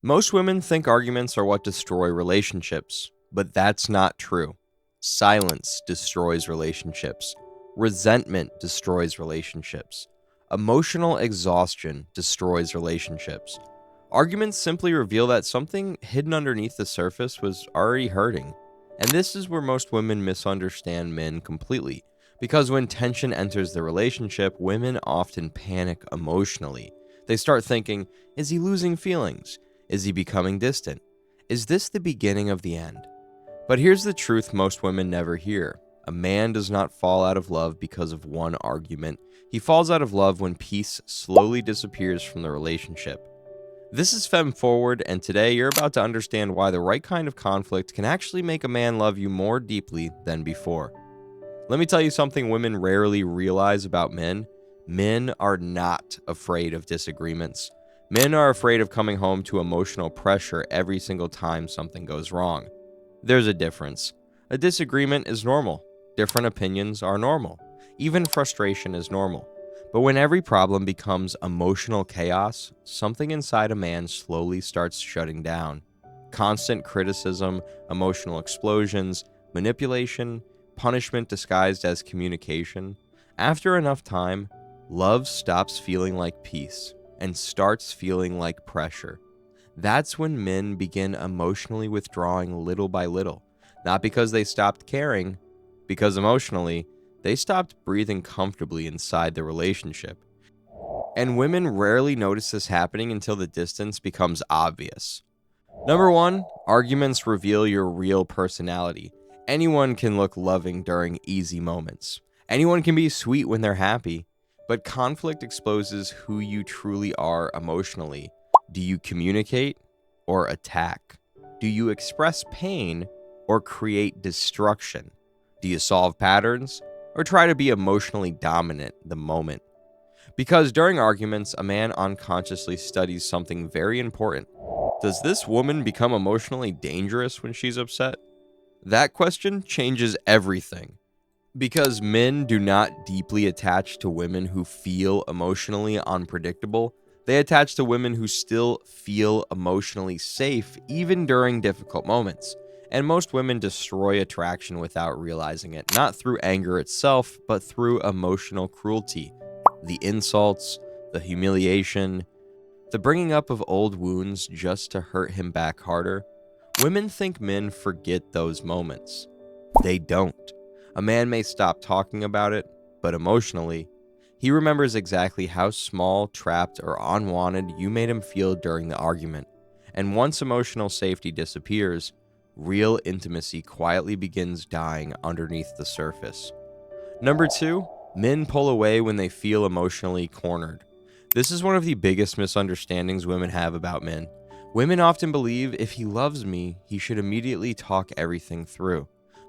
Most women think arguments are what destroy relationships, but that's not true. Silence destroys relationships. Resentment destroys relationships. Emotional exhaustion destroys relationships. Arguments simply reveal that something hidden underneath the surface was already hurting. And this is where most women misunderstand men completely. Because when tension enters the relationship, women often panic emotionally. They start thinking, is he losing feelings? Is he becoming distant? Is this the beginning of the end? But here's the truth most women never hear. A man does not fall out of love because of one argument. He falls out of love when peace slowly disappears from the relationship. This is FemForward, and today you're about to understand why the right kind of conflict can actually make a man love you more deeply than before. Let me tell you something women rarely realize about men. Men are not afraid of disagreements. Men are afraid of coming home to emotional pressure every single time something goes wrong. There's a difference. A disagreement is normal. Different opinions are normal. Even frustration is normal. But when every problem becomes emotional chaos, something inside a man slowly starts shutting down. Constant criticism, emotional explosions, manipulation, punishment disguised as communication. After enough time, love stops feeling like peace and starts feeling like pressure. That's when men begin emotionally withdrawing little by little, not because they stopped caring, because emotionally, they stopped breathing comfortably inside the relationship. And women rarely notice this happening until the distance becomes obvious. Number one, arguments reveal your real personality. Anyone can look loving during easy moments. Anyone can be sweet when they're happy. But conflict exposes who you truly are emotionally. Do you communicate or attack? Do you express pain or create destruction? Do you solve patterns or try to be emotionally dominant the moment? Because during arguments, a man unconsciously studies something very important. Does this woman become emotionally dangerous when she's upset? That question changes everything. Because men do not deeply attach to women who feel emotionally unpredictable, they attach to women who still feel emotionally safe even during difficult moments. And most women destroy attraction without realizing it, not through anger itself, but through emotional cruelty. The insults, the humiliation, the bringing up of old wounds just to hurt him back harder. Women think men forget those moments. They don't. A man may stop talking about it, but emotionally, he remembers exactly how small, trapped, or unwanted you made him feel during the argument. And once emotional safety disappears, real intimacy quietly begins dying underneath the surface. Number two, men pull away when they feel emotionally cornered. This is one of the biggest misunderstandings women have about men. Women often believe if he loves me, he should immediately talk everything through.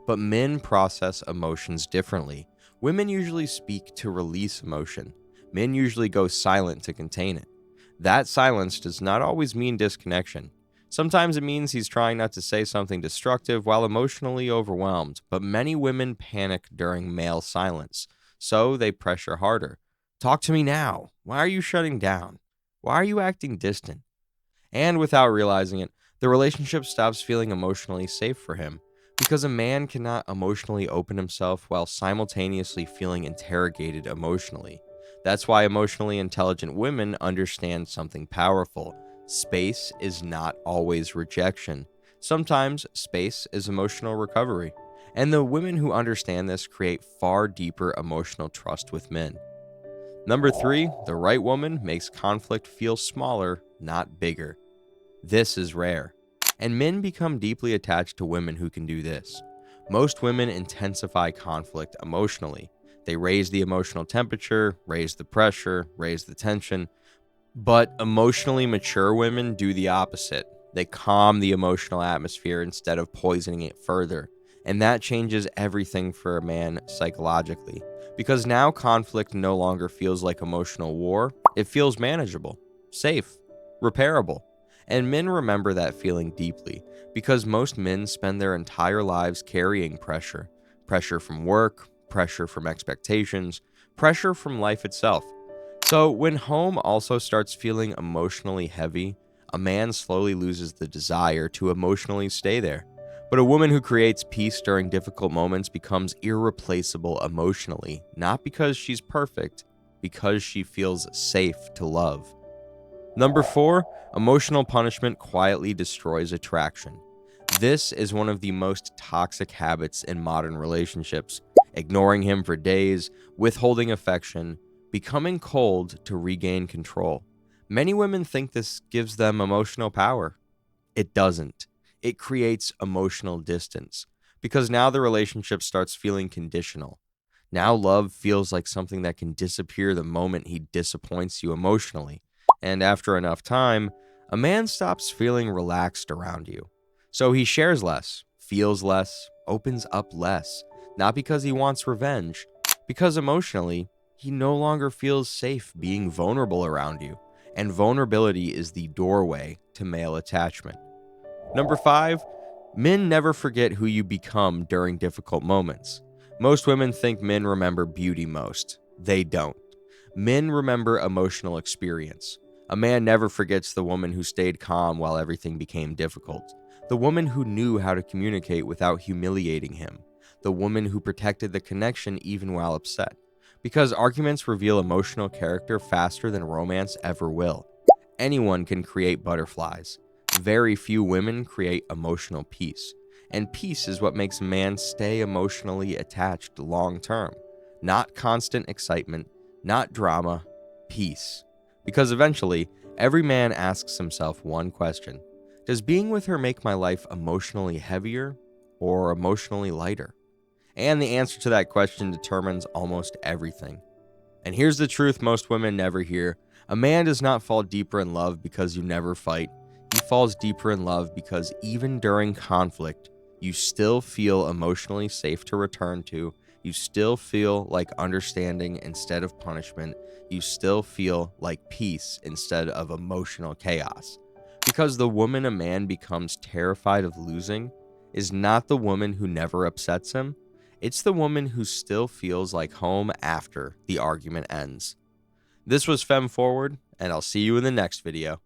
But men process emotions differently. Women usually speak to release emotion. Men usually go silent to contain it. That silence does not always mean disconnection. Sometimes it means he's trying not to say something destructive while emotionally overwhelmed, but many women panic during male silence, so they pressure harder. Talk to me now. Why are you shutting down? Why are you acting distant? And without realizing it, the relationship stops feeling emotionally safe for him. Because a man cannot emotionally open himself while simultaneously feeling interrogated emotionally. That's why emotionally intelligent women understand something powerful. Space is not always rejection. Sometimes space is emotional recovery. And the women who understand this create far deeper emotional trust with men. Number three, the right woman makes conflict feel smaller, not bigger. This is rare. And men become deeply attached to women who can do this. Most women intensify conflict emotionally. They raise the emotional temperature, raise the pressure, raise the tension. But emotionally mature women do the opposite. They calm the emotional atmosphere instead of poisoning it further. And that changes everything for a man psychologically. Because now conflict no longer feels like emotional war, it feels manageable, safe, repairable. And men remember that feeling deeply because most men spend their entire lives carrying pressure. Pressure from work, pressure from expectations, pressure from life itself. So when home also starts feeling emotionally heavy, a man slowly loses the desire to emotionally stay there. But a woman who creates peace during difficult moments becomes irreplaceable emotionally, not because she's perfect, because she feels safe to love. Number 4, emotional punishment quietly destroys attraction. This is one of the most toxic habits in modern relationships. Ignoring him for days, withholding affection, becoming cold to regain control. Many women think this gives them emotional power. It doesn't. It creates emotional distance because now the relationship starts feeling conditional. Now love feels like something that can disappear the moment he disappoints you emotionally. And after enough time, a man stops feeling relaxed around you. So he shares less, feels less, opens up less, not because he wants revenge, because emotionally, he no longer feels safe being vulnerable around you. And vulnerability is the doorway to male attachment. Number 5, men never forget who you become during difficult moments. Most women think men remember beauty most. They don't. Men remember emotional experience. A man never forgets the woman who stayed calm while everything became difficult. The woman who knew how to communicate without humiliating him. The woman who protected the connection even while upset. Because arguments reveal emotional character faster than romance ever will. Anyone can create butterflies. Very few women create emotional peace. And peace is what makes a man stay emotionally attached long term. Not constant excitement, not drama, peace. Because eventually, every man asks himself one question: does being with her make my life emotionally heavier or emotionally lighter? And the answer to that question determines almost everything. And here's the truth most women never hear: a man does not fall deeper in love because you never fight. He falls deeper in love because even during conflict, you still feel emotionally safe to return to. You still feel like understanding instead of punishment. You still feel like peace instead of emotional chaos. Because the woman a man becomes terrified of losing is not the woman who never upsets him. It's the woman who still feels like home after the argument ends. This was FemForward, and I'll see you in the next video.